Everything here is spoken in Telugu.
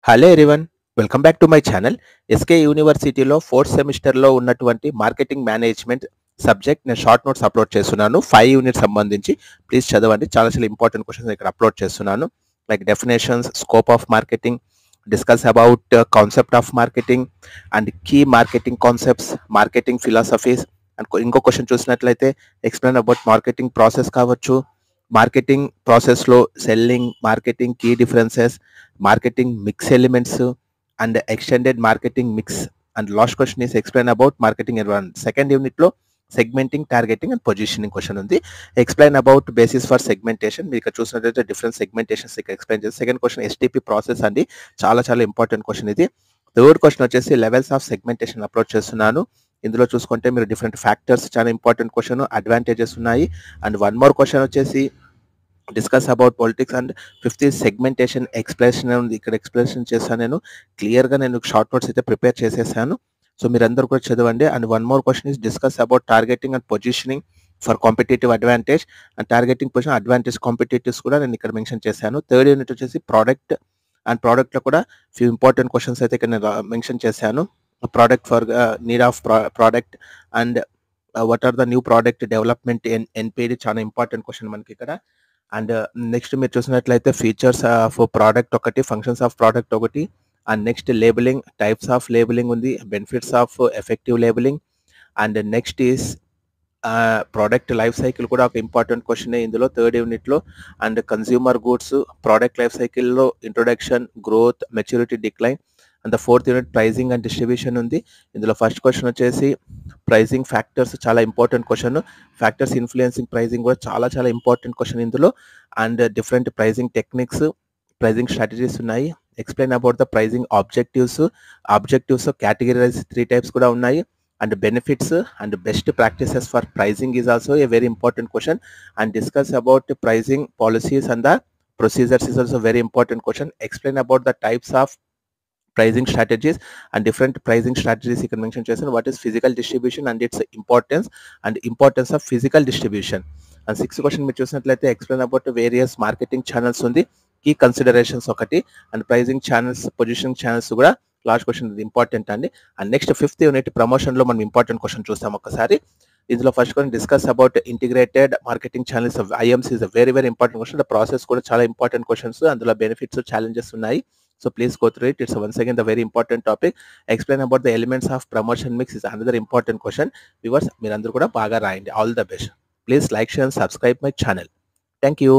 Hello everyone, welcome back to my channel. SK యూనివర్సిటీలో ఫోర్త్ సెమిస్టర్లో ఉన్నటువంటి మార్కెటింగ్ మేనేజ్మెంట్ సబ్జెక్ట్ నేను షార్ట్ నోట్స్ అప్లోడ్ చేస్తున్నాను. 5 యూనిట్స్ సంబంధించి ప్లీజ్ చదవండి. చాలా చాలా ఇంపార్టెంట్ క్వశ్చన్స్ ఇక్కడ అప్లోడ్ చేస్తున్నాను. Like definitions, scope of marketing, discuss about concept of marketing and key marketing concepts, marketing philosophies. And ఇంకో క్వశ్చన్ చూసినట్లయితే ఎక్స్ప్లెయిన్ అబౌట్ మార్కెటింగ్ ప్రాసెస్ కావచ్చు, మార్కెటింగ్ ప్రాసెస్లో selling, marketing key differences, marketing mix elements and extended marketing mix. And last question is explain about marketing environment. Second యూనిట్లో segmenting, targeting and positioning question ఉంది. Explain about basis for segmentation. మీరు ఇక్కడ చూసినట్లయితే డిఫరెంట్ సెగ్మెంటేషన్స్ ఇక్కడ ఎక్స్ప్లెయిన్ చేసి సెకండ్ క్వశ్చన్ ఎస్టీపీ ప్రాసెస్ అండి. చాలా చాలా ఇంపార్టెంట్ క్వశ్చన్ ఇది. థర్డ్ క్వశ్చన్ వచ్చేసి లెవెల్స్ ఆఫ్ సెగ్మెంటేషన్ అప్రోచ్ చేస్తున్నాను. ఇందులో చూసుకుంటే మీరు డిఫరెంట్ ఫ్యాక్టర్స్, చాలా ఇంపార్టెంట్ క్వశ్చన్, అడ్వాంటేజెస్ ఉన్నాయి. అండ్ వన్ మోర్ క్వశ్చన్ వచ్చేసి discuss about politics and fifth segmentation explanation ఉంది. ఇక్కడ ఎక్స్ప్లెనేషన్ చేశాను నేను క్లియర్గా. నేను షార్ట్ నోట్స్ అయితే ప్రిపేర్ చేసేసాను. సో మీరు అందరూ కూడా చదవండి. And one more question is discuss about targeting and positioning for competitive advantage. And targeting position, advantage, competitives కూడా నేను ఇక్కడ మెన్షన్ చేశాను. థర్డ్ యూనిట్ వచ్చేసి ప్రోడక్ట్ అండ్ ప్రోడక్ట్లో కూడా ఫ్యూ ఇంపార్టెంట్ క్వశ్చన్స్ అయితే ఇక్కడ నేను మెన్షన్ చేశాను. Product for need of product and what are the new product development NPD, చాలా ఇంపార్టెంట్ క్వశ్చన్ మనకి ఇక్కడ. అండ్ నెక్స్ట్ మీరు చూసినట్లయితే ఫీచర్స్ ఆఫ్ ప్రోడక్ట్ ఒకటి, ఫంక్షన్స్ ఆఫ్ ప్రోడక్ట్ ఒకటి. And next labelling, types of labelling ఉంది, benefits of effective labelling. And next is product life cycle కూడా ఒక ఇంపార్టెంట్ క్వశ్చన్ ఇందులో థర్డ్ యూనిట్లో. And consumer goods, product life సైకిల్లో introduction, growth, maturity, decline. And fourth unit pricing and distribution ఉంది. ఇందులో ఫస్ట్ క్వశ్చన్ వచ్చేసి ప్రైజింగ్ ఫ్యాక్టర్స్, చాలా important question. Factors influencing pricing కూడా చాలా చాలా ఇంపార్టెంట్ క్వశ్చన్ ఇందులో. And different pricing techniques, pricing strategies ఉన్నాయి. Explain about the pricing objectives categorise 3 types కూడా ఉన్నాయి. And benefits and best practices for pricing is also a very important question. And discuss about pricing policies and the procedures is also very important question. Explain about the types of pricing strategies and different pricing strategies you can mention చేశాను. what is physical distribution and its importance of physical distribution. and sixth question మీరు చూసినట్లయితే explain about various marketing channels ఉంది, key considerations ఒకటి. and pricing channels, positioning channels కూడా లాస్ట్ క్వశ్చన్ ఇది ఇంపార్టెంట్ అండి. And next fifth unit promotion లో మనం ఇంపార్టెంట్ క్వశ్చన్ చూస్తాం ఒకసారి. ఇందులో first question discuss about integrated marketing channels, IMC is very very important question. The process కూడా చాలా ఇంపార్టెంట్ క్వశ్చన్స్, అందులో బెనిఫిట్స్, ఛాలెంజెస్ ఉన్నాయి. So please go through it. It's once again the very important topic. Explain about the elements of promotion mix is another important question. Viewers, మీరందరూ కూడా బాగా రాయండి. All the best. Please like, share and subscribe my channel. Thank you.